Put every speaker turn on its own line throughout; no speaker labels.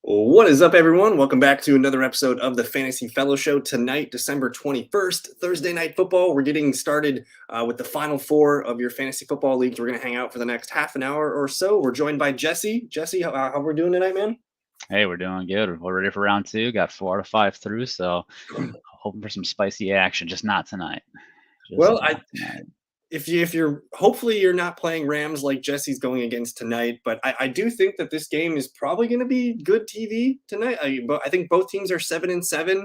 What is up, everyone? Welcome back to another episode of the Fantasy Fellow Show. Tonight, December 21st, Thursday Night Football. We're getting started with the final four of your fantasy football leagues. We're going to hang out for the next half an hour or so. We're joined by Jesse. Jesse, how we're doing tonight, man?
Hey, we're doing good. We're ready for round two. Got 4 to 5 through, so hoping for some spicy action. Just not tonight. Just
Well,
not tonight.
if you're hopefully you're not playing Rams like Jesse's going against tonight, but I do think that this game is probably going to be good TV tonight. But I think both teams are 7-7.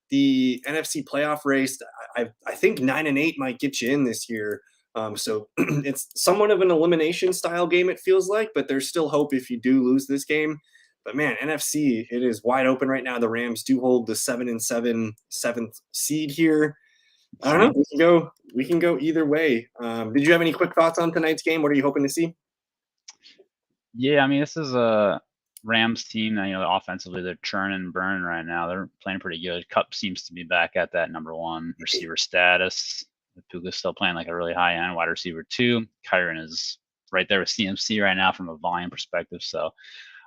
The NFC playoff race, I think 9-8 might get you in this year. So it's somewhat of an elimination style game, it feels like, but there's still hope if you do lose this game. But man, NFC, it is wide open right now. The Rams do hold the 7-7 seventh seed here. I don't know. We can go either way. Did you have any quick thoughts on tonight's game? What are you hoping to see?
Yeah, I mean, this is a Rams team that, offensively, they're churning and burning right now. They're playing pretty good. Cup seems to be back at that number one receiver status. Puka's still playing like a really high end wide receiver, too. Kyron is right there with CMC right now from a volume perspective. So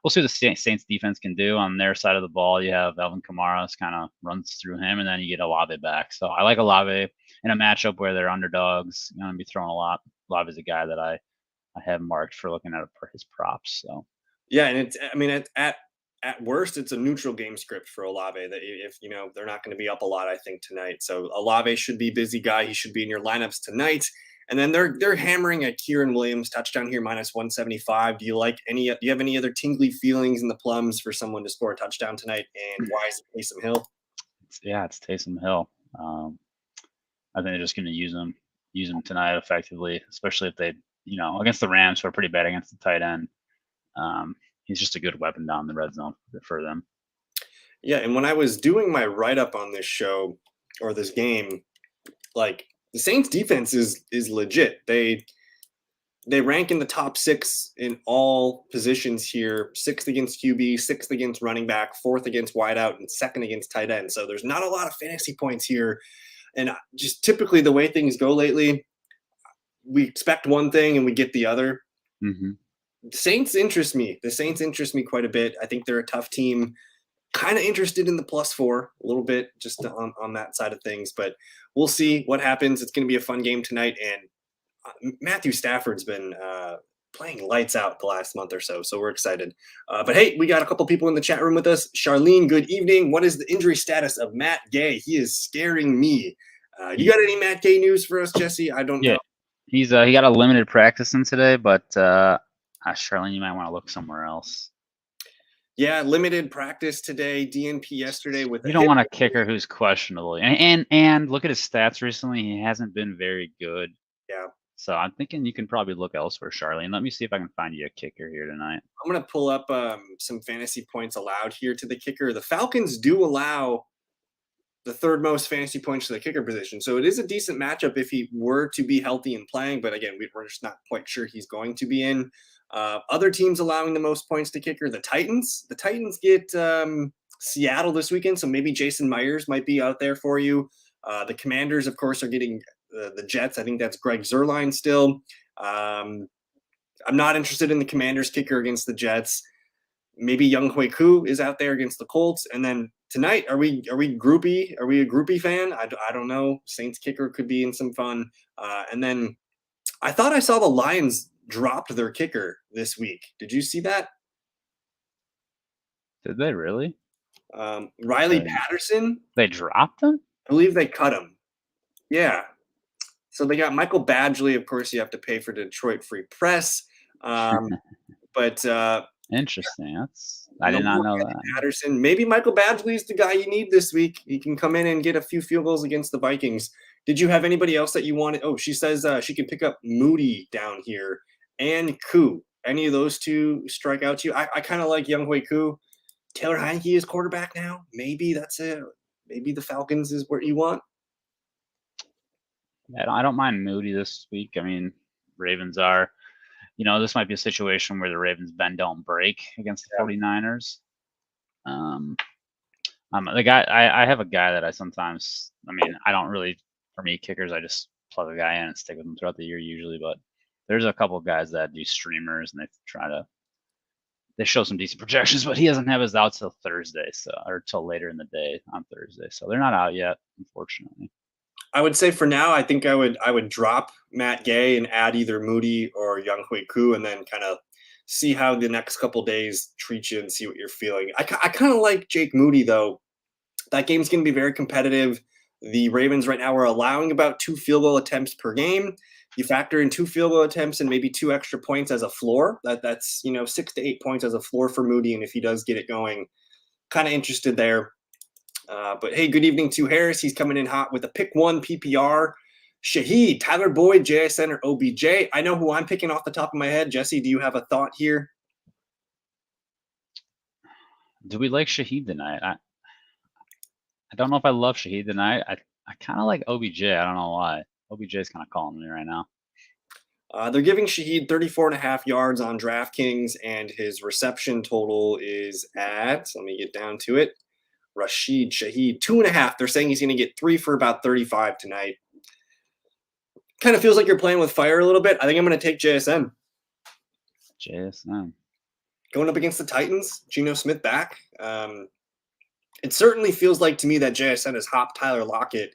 we'll see what the Saints defense can do on their side of the ball. You have Alvin Kamara kind of runs through him, and then you get Olave back. So I like Olave in a matchup where they're underdogs. Going to be throwing a lot. Olave's a guy that I have marked for looking at his props. So
Yeah, and it's I mean at worst it's a neutral game script for Olave that if they're not going to be up a lot I think tonight. So Olave should be busy guy. He should be in your lineups tonight. And then they're hammering at Kieran Williams touchdown here -175. Do you have any other tingly feelings in the plums for someone to score a touchdown tonight? And why is it Taysom Hill?
it's Taysom Hill. I think they're just going to use him tonight effectively, especially if they against the Rams who are pretty bad against the tight end. He's just a good weapon down the red zone for them.
Yeah, and when I was doing my write up on this show or this game, like the Saints defense is legit. They rank in the top 6 in all positions here, 6th against QB, 6th against running back, 4th against wideout, and 2nd against tight end. So there's not a lot of fantasy points here. And just typically the way things go lately, we expect one thing and we get the other.
Mm-hmm.
The Saints interest me. The Saints interest me quite a bit. I think they're a tough team. Kind of interested in the +4 a little bit just on that side of things, but we'll see what happens. It's going to be a fun game tonight. And Matthew Stafford's been playing lights out the last month or so, so we're excited. But hey, we got a couple people in the chat room with us. Charlene, good evening. What is the injury status of Matt Gay? He is scaring me. You got any Matt Gay news for us, Jesse? I don't know.
He got a limited practice in today, but Charlene, you might want to look somewhere else.
Yeah, limited practice today, DNP yesterday with
you don't want a kicker who's questionable. And look at his stats recently. He hasn't been very good.
Yeah.
So I'm thinking you can probably look elsewhere, Charlene. Let me see if I can find you a kicker here tonight.
I'm going to pull up some fantasy points allowed here to the kicker. The Falcons do allow the third most fantasy points to the kicker position. So it is a decent matchup if he were to be healthy and playing. But again, we're just not quite sure he's going to be in. Other teams allowing the most points to kicker, the Titans. The Titans get Seattle this weekend, so maybe Jason Myers might be out there for you. The Commanders, of course, are getting the Jets. I think that's Greg Zuerlein still. I'm not interested in the Commanders kicker against the Jets. Maybe Young Hui Koo is out there against the Colts. And then tonight, are we groupie? Are we a groupie fan? I don't know. Saints kicker could be in some fun. And then I thought I saw the Lions dropped their kicker this week. Did you see that?
Did they really?
Riley Patterson.
They dropped him?
I believe they cut him. Yeah. So they got Michael Badgley. Of course, you have to pay for Detroit Free Press. But
interesting. I did not know that.
Patterson. Maybe Michael Badgley is the guy you need this week. He can come in and get a few field goals against the Vikings. Did you have anybody else that you wanted? Oh, she says she can pick up Moody down here and Koo. Any of those two strike out to you? I kind of like Young Hui Koo. Taylor Heineke is quarterback now. Maybe that's it. Maybe the Falcons is what you want.
I don't mind Moody this week. I mean, Ravens are, this might be a situation where the Ravens bend don't break against the 49ers. The guy, I have a guy that I don't really, for me, kickers, I just plug a guy in and stick with them throughout the year usually, but there's a couple of guys that do streamers and they try to they show some decent projections, but he doesn't have his out till Thursday, or till later in the day on Thursday. So they're not out yet, unfortunately.
I would say for now, I think I would drop Matt Gay and add either Moody or Younghoe Koo, and then kind of see how the next couple days treat you and see what you're feeling. I kind of like Jake Moody though. That game's going to be very competitive. The Ravens right now are allowing about 2 field goal attempts per game. You factor in 2 field goal attempts and maybe 2 extra points as a floor. That's 6 to 8 points as a floor for Moody, and if he does get it going, kind of interested there. But hey, good evening to Harris. He's coming in hot with a pick 1 PPR. Shaheed, Tyler Boyd, JSN, or OBJ. I know who I'm picking off the top of my head. Jesse, do you have a thought here?
Do we like Shaheed tonight? I don't know if I love Shaheed tonight. I kind of like OBJ. I don't know why. OBJ is kind of calling me right now.
They're giving Shaheed 34.5 yards on DraftKings, and his reception total is at, let me get down to it, Rashid Shaheed, 2.5. They're saying he's going to get 3 for about 35 tonight. Kind of feels like you're playing with fire a little bit. I think I'm going to take JSN.
JSN.
Going up against the Titans, Geno Smith back. It certainly feels like to me that JSN has hopped Tyler Lockett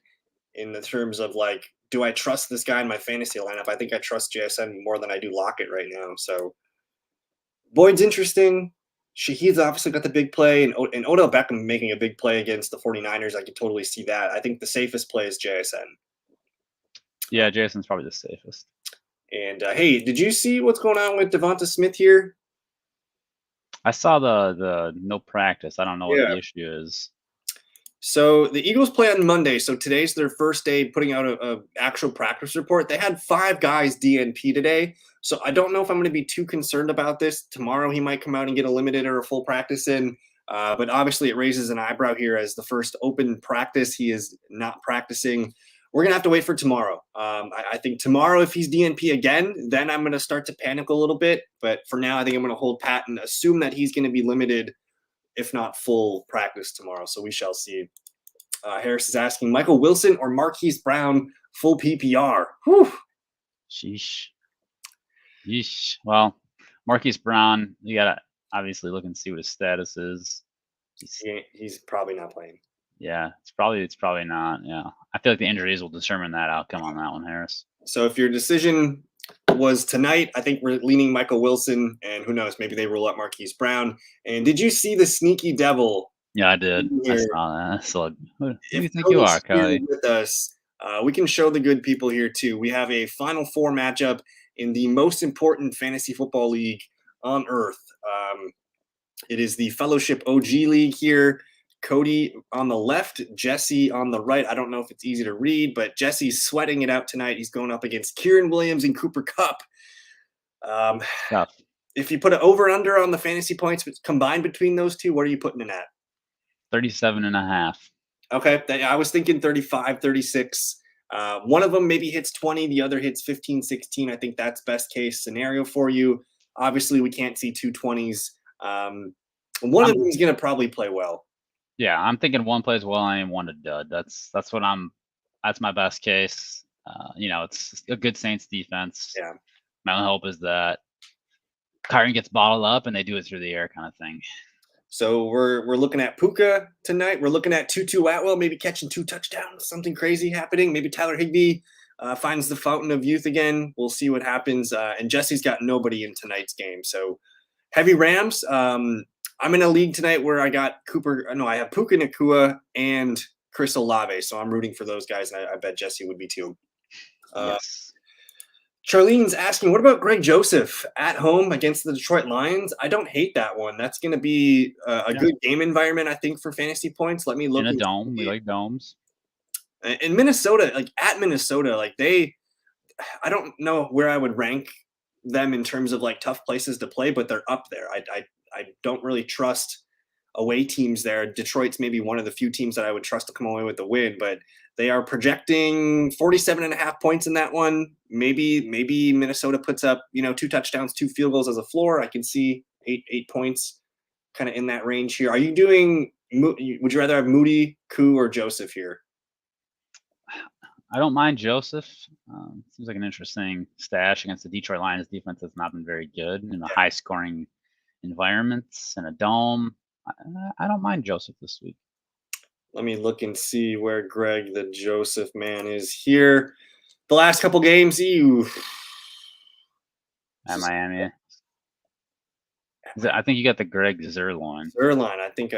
in the terms of like, do I trust this guy in my fantasy lineup? I think I trust JSN more than I do Lockett right now. So Boyd's interesting. Shaheed's obviously got the big play, and Odell Beckham making a big play against the 49ers. I could totally see that. I think the safest play is JSN.
Yeah, JSN's probably the safest.
And hey, did you see what's going on with Devonta Smith here?
I saw the no practice. I don't know what the issue is.
So the Eagles play on Monday. So today's their first day putting out a actual practice report. They had 5 guys DNP today. So I don't know if I'm going to be too concerned about this. Tomorrow he might come out and get a limited or a full practice in. But obviously it raises an eyebrow here as the first open practice. He is not practicing. We're going to have to wait for tomorrow. I think tomorrow, if he's DNP again, then I'm going to start to panic a little bit. But for now, I think I'm going to hold pat and assume that he's going to be limited, if not full practice tomorrow. So we shall see. Harris is asking Michael Wilson or Marquise Brown full PPR. Whew.
Sheesh. Yeesh. Well, Marquise Brown, you got to obviously look and see what his status is.
He's probably not playing.
Yeah, it's probably not. Yeah. I feel like the injuries will determine that outcome on that one, Harris.
So if your decision was tonight, I think we're leaning Michael Wilson, and who knows, maybe they rule out Marquise Brown. And did you see the sneaky devil?
Yeah, I did. I saw that. So, who do you think you are, Kelly?
With us, we can show the good people here too. We have a Final Four matchup in the most important fantasy football league on earth. It is the Fellowship OG League here. Cody on the left, Jesse on the right. I don't know if it's easy to read, but Jesse's sweating it out tonight. He's going up against Kieran Williams and Cooper Kupp. If you put an over-under on the fantasy points combined between those two, what are you putting in at?
37.5.
Okay. I was thinking 35, 36. One of them maybe hits 20. The other hits 15, 16. I think that's best case scenario for you. Obviously, we can't see 2 20s. One of them is going to probably play well.
Yeah, I'm thinking one plays well and one to dud. That's my best case. It's a good Saints defense.
Yeah.
My only hope is that Kyron gets bottled up and they do it through the air kind of thing.
So we're looking at Puka tonight. We're looking at Tutu Atwell maybe catching 2 touchdowns, something crazy happening. Maybe Tyler Higbee finds the fountain of youth again. We'll see what happens. And Jesse's got nobody in tonight's game. So heavy Rams. I'm in a league tonight where I got I have Puka Nacua and Chris Olave. So I'm rooting for those guys, and I bet Jesse would be too.
Yes.
Charlene's asking, what about Greg Joseph at home against the Detroit Lions? I don't hate that one. That's going to be a good game environment, I think, for fantasy points. Let me look.
In a dome. We like domes.
In Minnesota, at Minnesota, I don't know where I would rank them in terms of tough places to play, but they're up there. I don't really trust away teams there. Detroit's maybe one of the few teams that I would trust to come away with the win, but they are projecting 47.5 points in that one. Maybe Minnesota puts up, 2 touchdowns, 2 field goals as a floor. I can see 8 points kind of in that range here. Are you would you rather have Moody, Koo, or Joseph here?
I don't mind Joseph. Seems like an interesting stash against the Detroit Lions defense that's not been very good in a high scoring environments and a dome. I don't mind Joseph this week.
Let me look and see where Greg the Joseph man is here. The last couple games,
At Miami. I think you got the Greg Zerloin.
Zerline, I think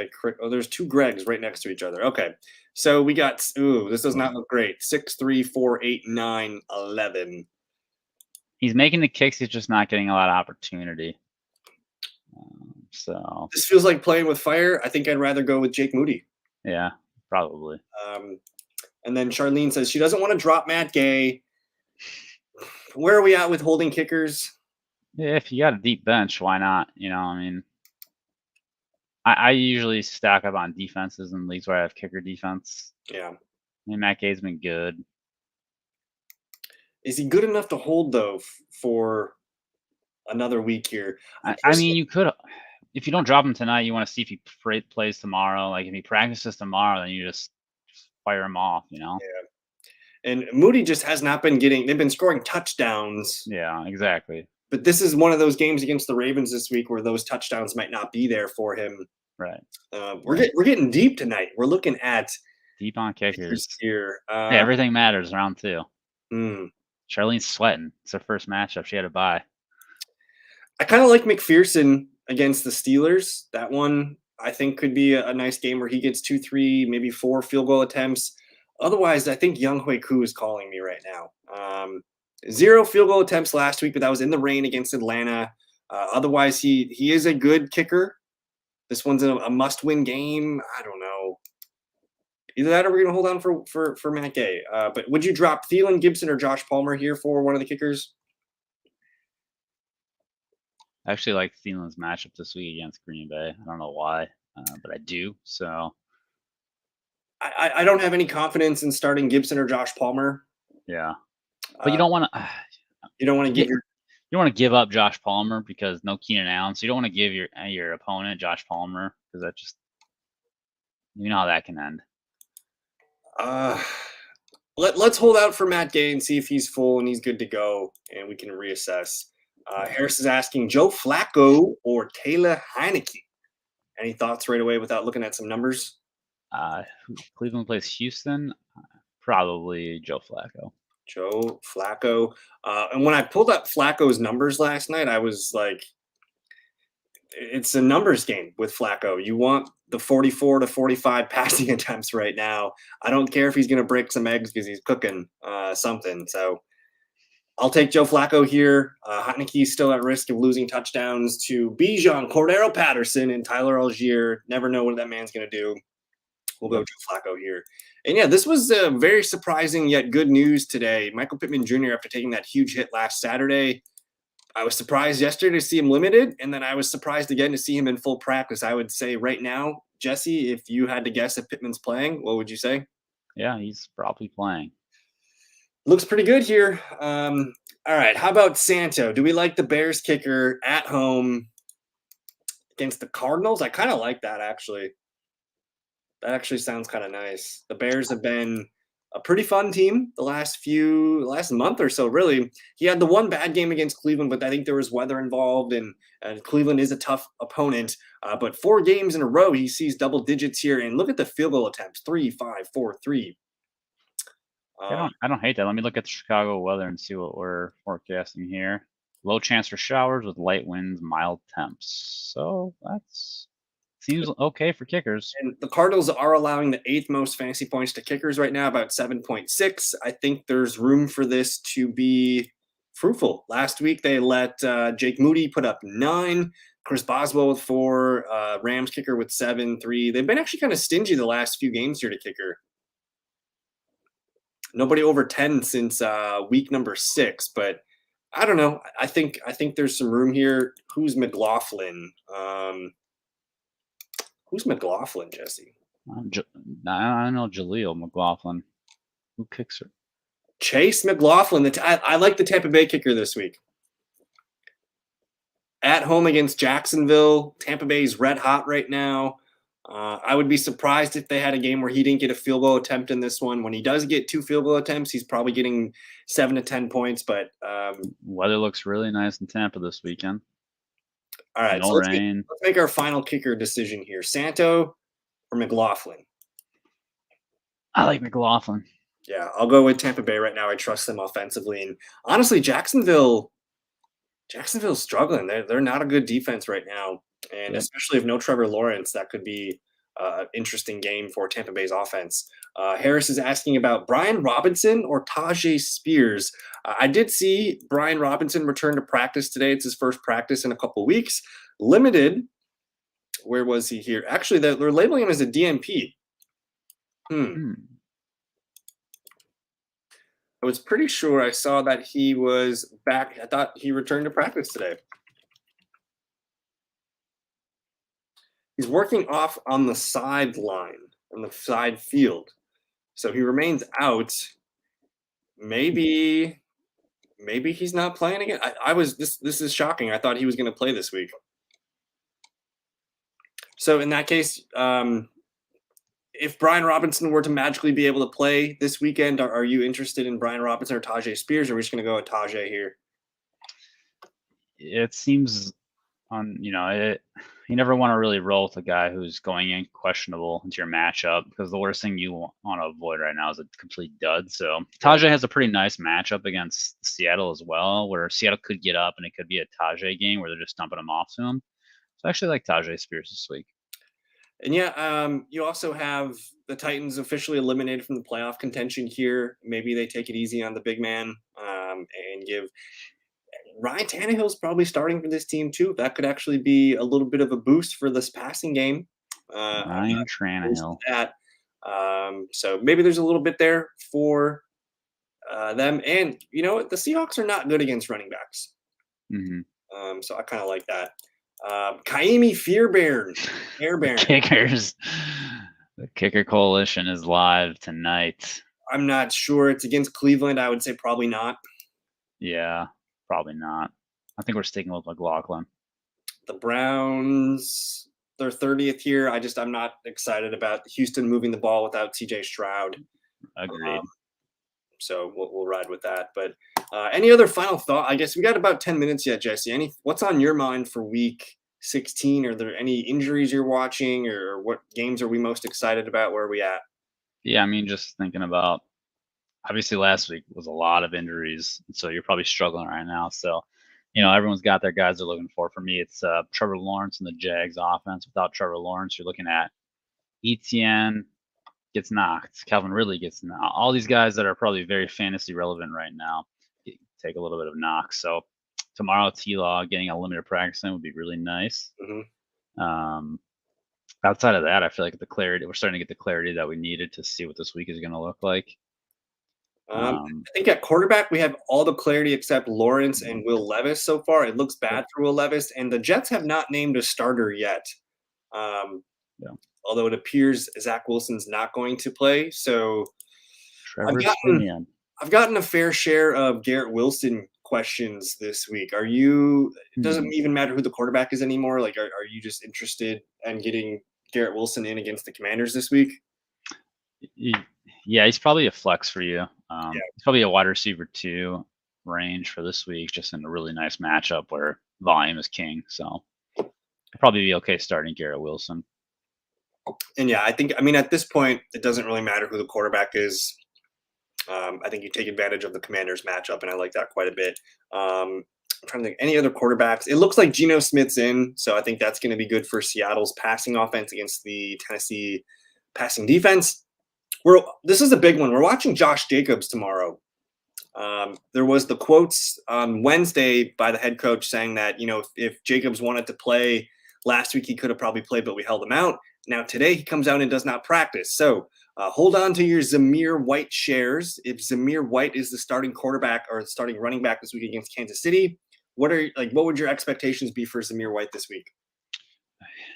there's two Gregs right next to each other. Okay. So we got, this does not look great. 6, 3, 4, 8, 9, 11.
He's making the kicks. He's just not getting a lot of opportunity. So
this feels like playing with fire. I think I'd rather go with Jake Moody.
Yeah, probably.
And then Charlene says she doesn't want to drop Matt Gay. Where are we at with holding kickers?
Yeah, if you got a deep bench, why not? I mean, I usually stack up on defenses in leagues where I have kicker defense.
Yeah.
I mean, Matt Gay's been good.
Is he good enough to hold, though, for another week here?
I mean, you could, if you don't drop him tonight, you want to see if he plays tomorrow. Like, if he practices tomorrow, then you just fire him off,
Yeah. And Moody just has not been they've been scoring touchdowns.
Yeah, exactly.
But this is one of those games against the Ravens this week where those touchdowns might not be there for him.
Right.
We're getting deep tonight. We're looking at
deep on kickers
here.
Hey, everything matters round 2.
Hmm.
Charlene's sweating. It's her first matchup. She had to bye.
I kind of like McPherson against the Steelers. That one I think could be a nice game where he gets 2, 3, maybe 4 field goal attempts. Otherwise, I think Young Hui Koo is calling me right now. 0 field goal attempts last week, but that was in the rain against Atlanta. Otherwise, he is a good kicker. This one's a must-win game. I don't know. Either that or we're going to hold on for Matt Gay. But would you drop Thielen, Gibson, or Josh Palmer here for one of the kickers?
I actually like Thielen's matchup this week against Green Bay. I don't know why, but I do. So
I don't have any confidence in starting Gibson or Josh Palmer.
Yeah, but you don't want to.
You don't want to give
you don't want to give up Josh Palmer because no Keenan Allen. So you don't want to give your opponent Josh Palmer because that just how that can end.
Let's hold out for Matt Gay and see if he's full and he's good to go, and we can reassess. Harris is asking Joe Flacco or Taylor Heineke. Any thoughts right away without looking at some numbers?
Cleveland plays Houston. Probably Joe Flacco.
Joe Flacco. And when I pulled up Flacco's numbers last night, I was like, it's a numbers game with Flacco. You want the 44 to 45 passing attempts right now. I don't care if he's going to break some eggs because he's cooking something. So I'll take Joe Flacco here. Heineke's still at risk of losing touchdowns to Bijan, Cordero Patterson, and Tyler Algier. Never know what that man's going to do. We'll go Joe Flacco here. And yeah, this was very surprising yet good news today. Michael Pittman Jr., after taking that huge hit last Saturday, I was surprised yesterday to see him limited, and then I was surprised again to see him in full practice. I would say right now, Jesse, if you had to guess if Pittman's playing, what would you say?
Yeah, he's probably playing.
Looks pretty good here. All right, how about Santo? Do we like the Bears kicker at home against the Cardinals? I kind of like that, actually. That actually sounds kind of nice. The Bears have been a pretty fun team the last month or so, really. He had the one bad game against Cleveland, but I think there was weather involved, and Cleveland is a tough opponent. But 4 games in a row, he sees double digits here. And look at the field goal attempts, 3, 5, 4, 3.
I don't hate that. Let me look at the Chicago weather and see what we're forecasting here. Low chance for showers with light winds, mild temps. So that's seems okay for kickers.
And the Cardinals are allowing the 8th most fantasy points to kickers right now, about 7.6. I think there's room for this to be fruitful. Last week, they let Jake Moody put up 9, Chris Boswell with 4, Rams kicker with 7, 3. They've been actually kind of stingy the last few games here to kicker. Nobody over 10 since week number 6, but I don't know. I think there's some room here. Who's McLaughlin? Who's McLaughlin, Jesse?
I know Jaleel McLaughlin. Who kicks her?
Chase McLaughlin. I like the Tampa Bay kicker this week. At home against Jacksonville. Tampa Bay's red hot right now. I would be surprised if they had a game where he didn't get a field goal attempt in this one. When he does get 2 field goal attempts, he's probably getting 7 to 10 points. But
weather looks really nice in Tampa this weekend.
All right,
No
so
rain.
let's make our final kicker decision here: Santo or McLaughlin.
I like McLaughlin.
Yeah, I'll go with Tampa Bay right now. I trust them offensively, and honestly, Jacksonville's struggling. They're not a good defense right now, and
Yep.
especially if no Trevor Lawrence, that could be an interesting game for Tampa Bay's offense. Harris is asking about Brian Robinson or Tajay Spears. I did see Brian Robinson return to practice today. It's his first practice in a couple weeks. Limited. Where was he here? Actually, they're labeling him as a DMP.
Hmm.
I was pretty sure I saw that he was back. I thought he returned to practice today. He's working off on the sideline, on the side field. So he remains out. Maybe he's not playing again. I was this is shocking. I thought he was going to play this week. So in that case, if Brian Robinson were to magically be able to play this weekend, are you interested in Brian Robinson or Tajay Spears? Or are we just going to go with Tajay here?
It seems you never want to really roll with a guy who's going in questionable into your matchup, because the worst thing you want to avoid right now is a complete dud. So Tajay has a pretty nice matchup against Seattle as well, where Seattle could get up and it could be a Tajay game where they're just dumping him off to him. So I actually like Tajay Spears this week.
And yeah, you also have the Titans officially eliminated from the playoff contention here. Maybe they take it easy on the big man and give Ryan Tannehill's probably starting for this team too. That could actually be a little bit of a boost for this passing game. I'm
Ryan
not opposed to
Tannehill.
that. So maybe there's a little bit there for them. And you know what? The Seahawks are not good against running backs.
Mm-hmm.
So I kind of like that. Kaimi Fairbairn.
Kickers. The Kicker Coalition is live tonight.
I'm not sure. It's against Cleveland. I would say probably not.
Yeah, probably not. I think we're sticking with McLaughlin.
The Browns, they're 30th here. I'm not excited about Houston moving the ball without CJ Stroud.
Agreed.
So we'll ride with that. But any other final thought? I guess we got about 10 minutes yet, Jesse. What's on your mind for week 16? Are there any injuries you're watching, or what games are we most excited about? Where are we at?
Yeah, I mean, just thinking about, obviously last week was a lot of injuries, so you're probably struggling right now. So, everyone's got their guys they're looking for. For me, it's Trevor Lawrence and the Jags offense. Without Trevor Lawrence, you're looking at Etienne gets knocked, Calvin Ridley gets knocked. All these guys that are probably very fantasy relevant right now take a little bit of knock. So tomorrow, T-Law getting a limited practicing would be really nice.
Mm-hmm.
Outside of that, I feel like we're starting to get the clarity that we needed to see what this week is going to look like.
I think at quarterback we have all the clarity except Lawrence and Will Levis so far. It looks bad for Will Levis, and the Jets have not named a starter yet. Although it appears Zach Wilson's not going to play. So I've gotten a fair share of Garrett Wilson questions this week. It doesn't even matter who the quarterback is anymore. Like, are you just interested in getting Garrett Wilson in against the Commanders this week?
Yeah, he's probably a flex for you. He's probably a wide receiver 2 range for this week, just in a really nice matchup where volume is king. So it'll probably be okay starting Garrett Wilson.
And yeah, at this point, it doesn't really matter who the quarterback is. I think you take advantage of the Commanders matchup, and I like that quite a bit. I'm trying to think any other quarterbacks. It looks like Geno Smith's in, so I think that's going to be good for Seattle's passing offense against the Tennessee passing defense. This is a big one. We're watching Josh Jacobs tomorrow. There was the quotes on Wednesday by the head coach saying that, if Jacobs wanted to play last week, he could have probably played, but we held him out. Now today he comes out and does not practice. So hold on to your Zamir White shares. If Zamir White is the starting quarterback or starting running back this week against Kansas City, what would your expectations be for Zamir White this week?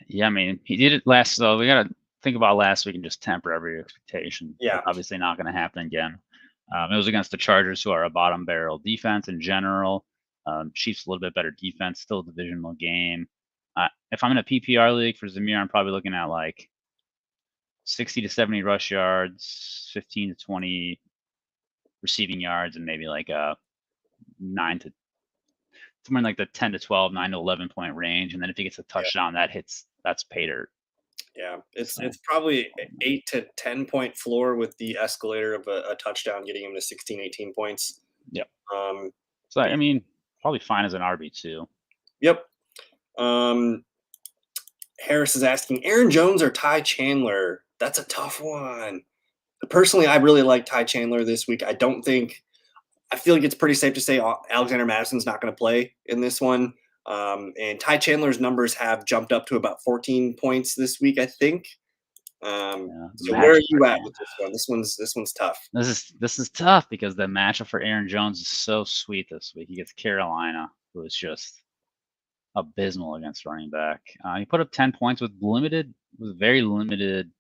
Yeah, I mean, he did it last. So we got to think about last week and just temper every expectation.
Yeah,
it's obviously not going to happen again. It was against the Chargers, who are a bottom barrel defense in general. Chiefs a little bit better defense, still a divisional game. If I'm in a PPR league for Zamir, I'm probably looking at like 60 to 70 rush yards, 15 to 20 receiving yards, and maybe like a 9 to somewhere in like the 10 to 12, 9 to 11 point range. And then if he gets a touchdown, that's pay dirt.
Yeah, it's
So,
probably 8 to 10 point floor with the escalator of a touchdown getting him to 16, 18 points.
yep.
Um,
So, I mean, probably fine as an RB2.
yep. Harris is asking Aaron Jones or Ty Chandler. That's a tough one. Personally, I really like Ty Chandler this week. I feel like it's pretty safe to say Alexander Madison's not going to play in this one. And Ty Chandler's numbers have jumped up to about 14 points this week, I think. So where are you at with this one? This one's tough.
This is tough because the matchup for Aaron Jones is so sweet this week. He gets Carolina, who is just abysmal against running back. He put up 10 points with very limited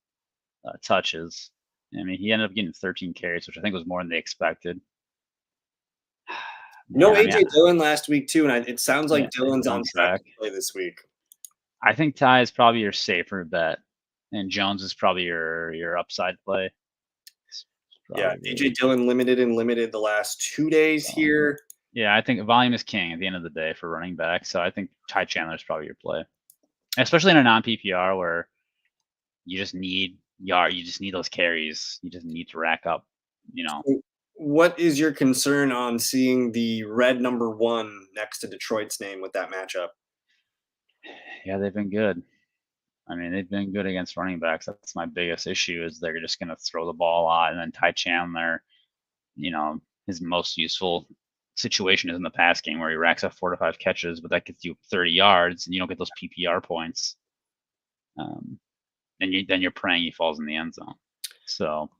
touches. I mean, he ended up getting 13 carries, which I think was more than they expected.
No AJ Dillon last week too, and it sounds like Dillon's on track to play this week.
I think Ty is probably your safer bet, and Jones is probably your upside play.
Yeah, AJ Dillon limited the last 2 days here.
Yeah, I think volume is king at the end of the day for running back. So I think Ty Chandler is probably your play, especially in a non PPR where you just need those carries. You just need to rack up.
What is your concern on seeing the red number 1 next to Detroit's name with that matchup?
Yeah, they've been good. I mean, they've been good against running backs. That's my biggest issue is they're just going to throw the ball a lot. And then Ty Chandler, his most useful situation is in the pass game where he racks up 4 to 5 catches, but that gets you 30 yards and you don't get those PPR points. And then you're praying he falls in the end zone. So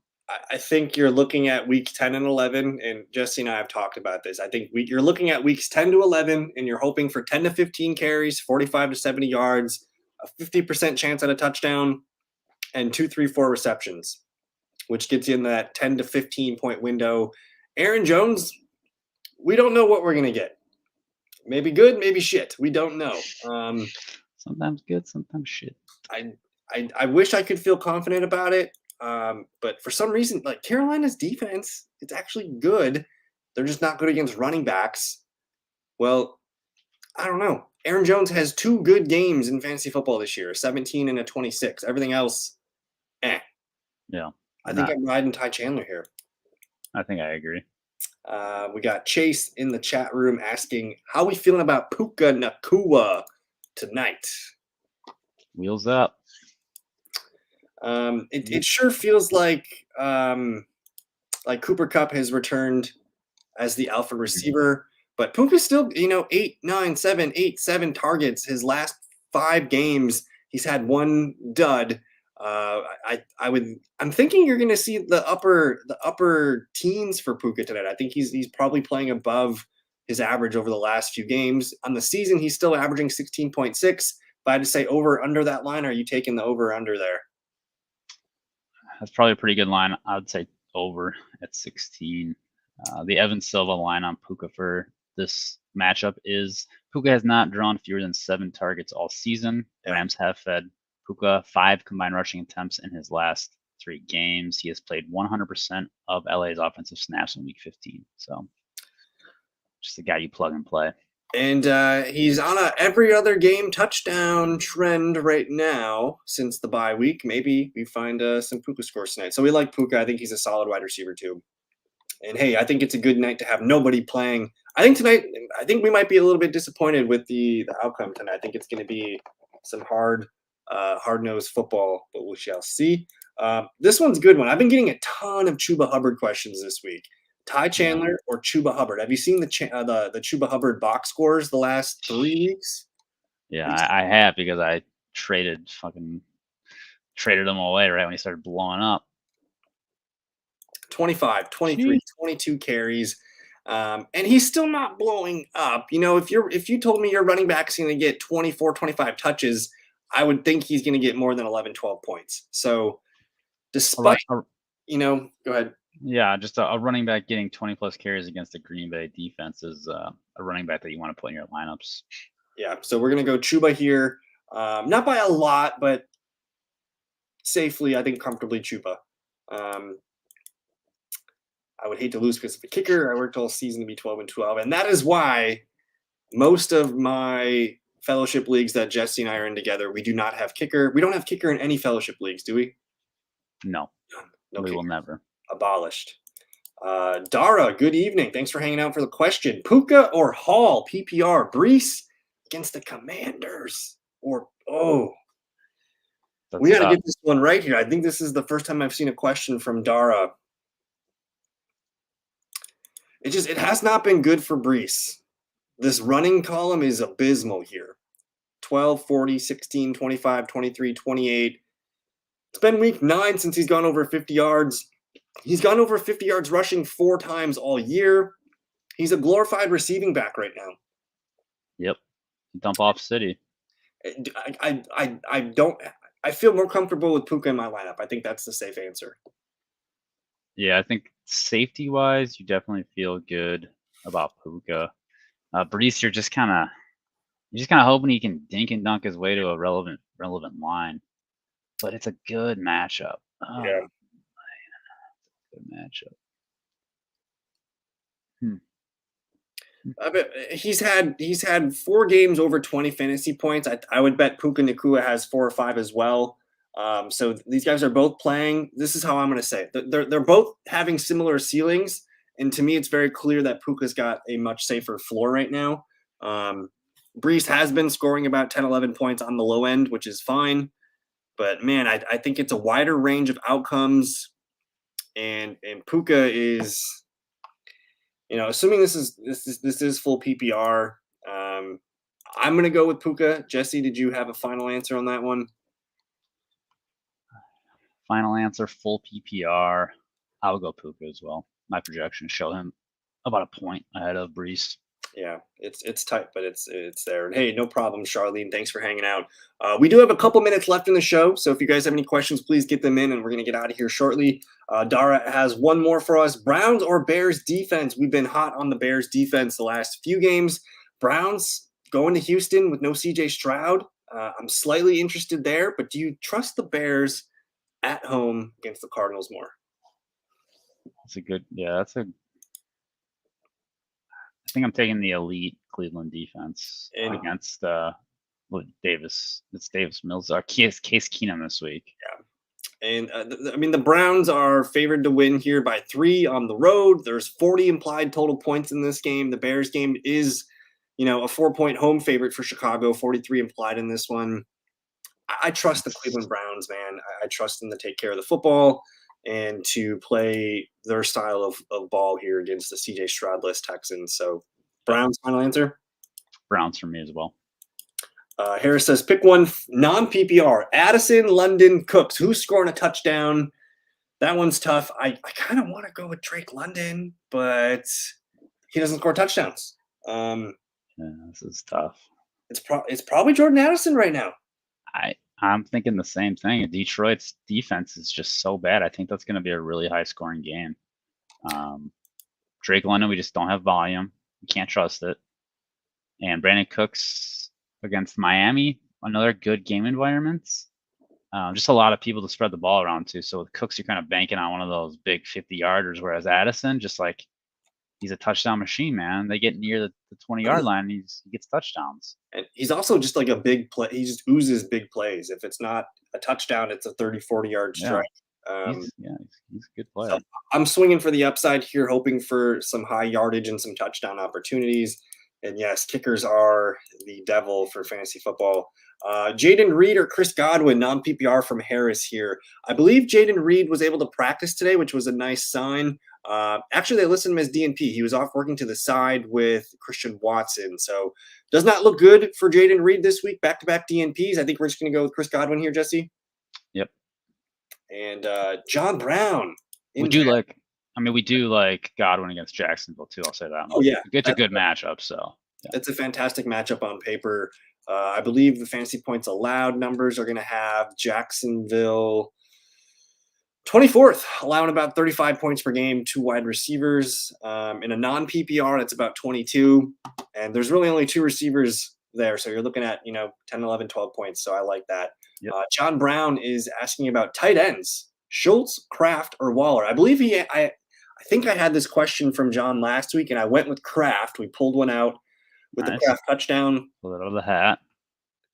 I think you're looking at weeks 10 and 11, and Jesse and I have talked about this. I think you're looking at weeks 10 to 11, and you're hoping for 10 to 15 carries, 45 to 70 yards, a 50% chance at a touchdown, and 2, 3, 4 receptions, which gets you in that 10 to 15 point window. Aaron Jones, we don't know what we're going to get. Maybe good, maybe shit. We don't know.
Sometimes good, sometimes shit.
I wish I could feel confident about it. But for some reason, like Carolina's defense, it's actually good. They're just not good against running backs. Well, I don't know. Aaron Jones has 2 good games in fantasy football this year, 17 and a 26. Everything else,
Yeah.
I think I'm riding Ty Chandler here.
I think I agree.
We got Chase in the chat room asking, how we feeling about Puka Nacua tonight?
Wheels up.
It sure feels like Cooper Kupp has returned as the alpha receiver, but Puka's still, 8, 9, 7, 8, 7 targets. His last 5 games, he's had 1 dud. I'm thinking you're going to see the upper teens for Puka tonight. I think he's probably playing above his average over the last few games. On the season, he's still averaging 16.6. If I had to say over under that line, are you taking the over under there?
That's probably a pretty good line. I would say over at 16. The Evan Silva line on Puka for this matchup is Puka has not drawn fewer than 7 targets all season. Rams have fed Puka 5 combined rushing attempts in his last 3 games. He has played 100% of LA's offensive snaps in week 15. So just a guy you plug and play.
And he's on a every other game touchdown trend right now since the bye week. Maybe we find some Puka scores tonight. So we like Puka. I think he's a solid wide receiver too. And hey, I think it's a good night to have nobody playing. I think we might be a little bit disappointed with the outcome tonight. I think it's going to be some hard-nosed football, but we shall see. This one's a good one. I've been getting a ton of Chuba Hubbard questions this week. Ty Chandler or Chuba Hubbard? Have you seen the Chuba Hubbard box scores the last 3 weeks?
Yeah, I have because I traded him away right when he started blowing up.
25, 23, 22 carries. And he's still not blowing up. If you told me your running back's going to get 24, 25 touches, I would think he's going to get more than 11, 12 points. So despite, go ahead.
Yeah, just a running back getting 20-plus carries against the Green Bay defense is a running back that you want to put in your lineups.
Yeah, so we're going to go Chuba here. Not by a lot, but safely, I think comfortably Chuba. I would hate to lose because of the kicker. I worked all season to be 12-12, and that is why most of my fellowship leagues that Jesse and I are in together, we do not have kicker. We don't have kicker in any fellowship leagues, do we?
No,
No
we
kicker.
will never.
Abolished. Dara, good evening. Thanks for hanging out for the question. Puka or Hall, PPR, Brees against the Commanders.
That's
We got to
tough.
get this one right here. I think this is the first time I've seen a question from Dara. It has not been good for Brees. This running column is abysmal here. 12, 40, 16, 25, 23, 28. It's been week 9 since he's gone over 50 yards. He's gone over 50 yards rushing 4 times all year. He's a glorified receiving back right now.
Yep. Dump off City.
I feel more comfortable with Puka in my lineup. I think that's the safe answer.
Yeah, I think safety-wise, you definitely feel good about Puka. Brees, you're just kind of hoping he can dink and dunk his way to a relevant line. But it's a good matchup. Oh,
Yeah.
man. Good matchup.
I bet he's had 4 games over 20 fantasy points. I would bet Puka Nacua has 4 or 5 as well. So these guys are both playing. This is how I'm going to say it. They're both having similar ceilings, and to me, it's very clear that Puka's got a much safer floor right now. Brees has been scoring about 10, 11 points on the low end, which is fine. But man, I think it's a wider range of outcomes, and Puka is, assuming this is full PPR. I'm gonna go with Puka. Jesse, did you have a final answer on that one?
Final answer, full PPR. I would go Puka as well. My projections show him about a point ahead of Brees.
Yeah, it's tight, but it's there. And hey, no problem, Charlene. Thanks for hanging out. We do have a couple minutes left in the show, so if you guys have any questions, please get them in, and we're gonna get out of here shortly. Dara has one more for us: Browns or Bears defense. We've been hot on the Bears defense the last few games. Browns going to Houston with no CJ Stroud. I'm slightly interested there, but do you trust the Bears at home against the Cardinals more?
I think I'm taking the elite Cleveland defense against Davis. It's Davis Mills. Case Keenum this week.
Yeah. And the Browns are favored to win here by 3 on the road. There's 40 implied total points in this game. The Bears game is, a 4-point home favorite for Chicago, 43 implied in this one. I trust the Cleveland Browns, man. I trust them to take care of the football and to play their style of ball here against the CJ Stroud-less Texans. So Browns, final answer?
Browns for me as well.
Harris says, pick one non-PPR. Addison, London, Cooks. Who's scoring a touchdown? That one's tough. I kind of want to go with Drake London, but he doesn't score touchdowns.
This is tough.
It's probably Jordan Addison right now.
I'm thinking the same thing. Detroit's defense is just so bad. I think that's going to be a really high-scoring game. Drake London, we just don't have volume. We can't trust it. And Brandon Cooks against Miami, another good game environment. Just a lot of people to spread the ball around to. So with Cooks, you're kind of banking on one of those big 50-yarders, whereas Addison, just like, he's a touchdown machine, man. They get near the 20-yard line, and he gets touchdowns.
And he's also just like a big play. He just oozes big plays. If it's not a touchdown, it's a 30, 40-yard strike.
He's a good player. So
I'm swinging for the upside here, hoping for some high yardage and some touchdown opportunities. And yes, kickers are the devil for fantasy football. Jaden Reed or Chris Godwin, non-PPR from Harris here. I believe Jaden Reed was able to practice today, which was a nice sign. Actually, they listed him as DNP. He was off working to the side with Christian Watson. So does not look good for Jaden Reed this week. Back-to-back DNPs. I think we're just going to go with Chris Godwin here, Jesse.
Yep.
And John Brown.
We do like Godwin against Jacksonville too. I'll say that.
Oh yeah,
it's a good matchup. So
yeah. It's a fantastic matchup on paper. I believe the fantasy points allowed numbers are going to have Jacksonville 24th, allowing about 35 points per game, 2 wide receivers. In a non-PPR, it's about 22. And there's really only 2 receivers there. So you're looking at, 10, 11, 12 points. So I like that.
Yep.
John Brown is asking about tight ends, Schultz, Kraft, or Waller. I believe I think I had this question from John last week, and I went with Kraft. We pulled one out. with the
Nice.
Kraft touchdown.
Pull it out of the hat.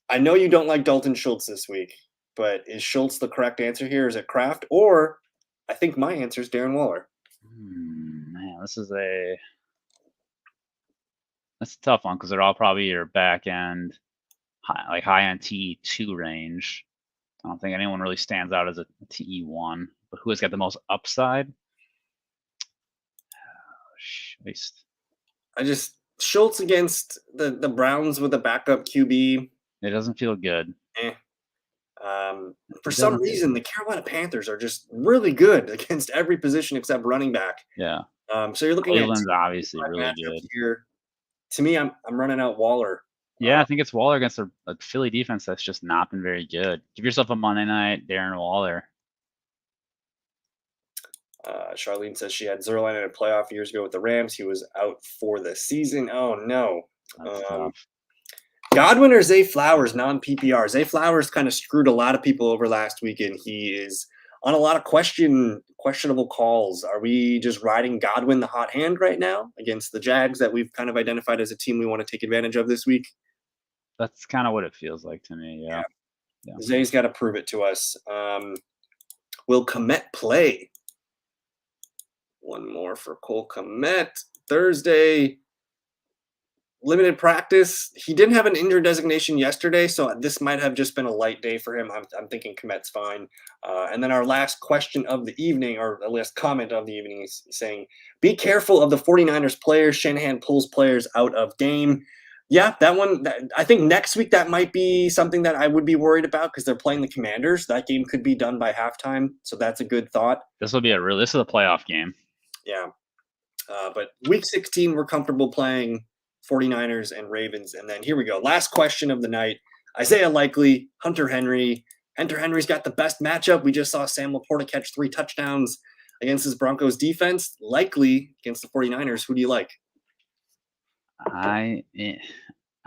I know you don't like Dalton Schultz this week, but is Schultz the correct answer here? Is it Kraft? Or I think my answer is Darren Waller.
Man, that's a tough one because they're all probably your back end, high end TE2 range. I don't think anyone really stands out as a TE1, but who has got the most upside?
Schultz against the Browns with a backup QB.
It doesn't feel good.
For some reason, the Carolina Panthers are just really good against every position except running back.
Yeah.
So you're looking
Cleveland's
at
obviously really good
here. To me, I'm running out Waller.
Yeah, I think it's Waller against a Philly defense that's just not been very good. Give yourself a Monday night, Darren Waller.
Charlene says she had Zerline in a playoff years ago with the Rams. He was out for the season. Oh, no. Godwin or Zay Flowers, non-PPR. Zay Flowers kind of screwed a lot of people over last weekend. He is on a lot of questionable calls. Are we just riding Godwin the hot hand right now against the Jags that we've kind of identified as a team we want to take advantage of this week?
That's kind of what it feels like to me, yeah.
Zay's got to prove it to us. Will Kmet play? One more for Cole Kmet. Thursday, limited practice. He didn't have an injured designation yesterday, so this might have just been a light day for him. I'm thinking Kmet's fine. And then our last question of the evening, or the last comment of the evening, is saying, be careful of the 49ers players. Shanahan pulls players out of game. Yeah, that one, I think next week that might be something that I would be worried about because they're playing the Commanders. That game could be done by halftime, so that's a good thought.
This is a playoff game.
Yeah. But week 16, we're comfortable playing 49ers and Ravens. And then here we go. Last question of the night. Isaiah Likely, Hunter Henry. Hunter Henry's got the best matchup. We just saw Sam Laporta catch 3 touchdowns against his Broncos defense. Likely against the 49ers. Who do you like?
I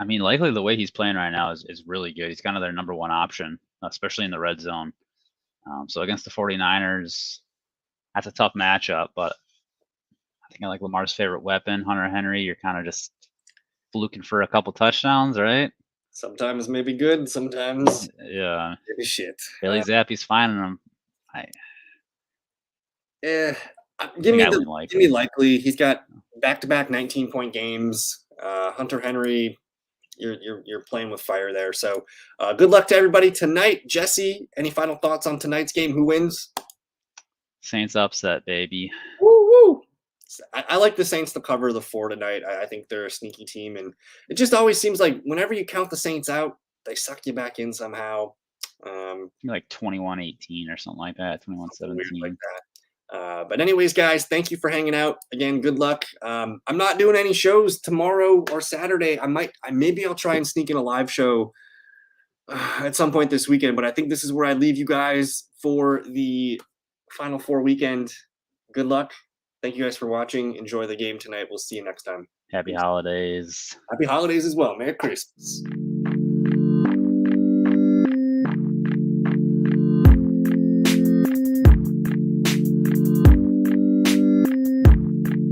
mean, Likely the way he's playing right now is really good. He's kind of their number one option, especially in the red zone. So against the 49ers, that's a tough matchup, but I think I like Lamar's favorite weapon, Hunter Henry. You're kind of just fluking for a couple touchdowns, right?
Sometimes maybe good, sometimes
maybe
shit.
Bailey Zappi's finding him.
Give me Likely. He's got back-to-back 19-point games. Hunter Henry, you're playing with fire there. So good luck to everybody tonight. Jesse, any final thoughts on tonight's game? Who wins?
Saints upset, baby.
Woo-woo. I like the Saints to cover the 4 tonight. I think they're a sneaky team, and it just always seems like whenever you count the Saints out, they suck you back in somehow.
Like 21-18 or something like that, 21-17.
Like that. But anyways, guys, thank you for hanging out. Again, good luck. I'm not doing any shows tomorrow or Saturday. Maybe I'll try and sneak in a live show at some point this weekend, but I think this is where I leave you guys for the Final Four weekend. Good luck. Thank you guys for watching. Enjoy the game tonight. We'll see you next time.
Happy holidays.
Happy holidays as well. Merry Christmas.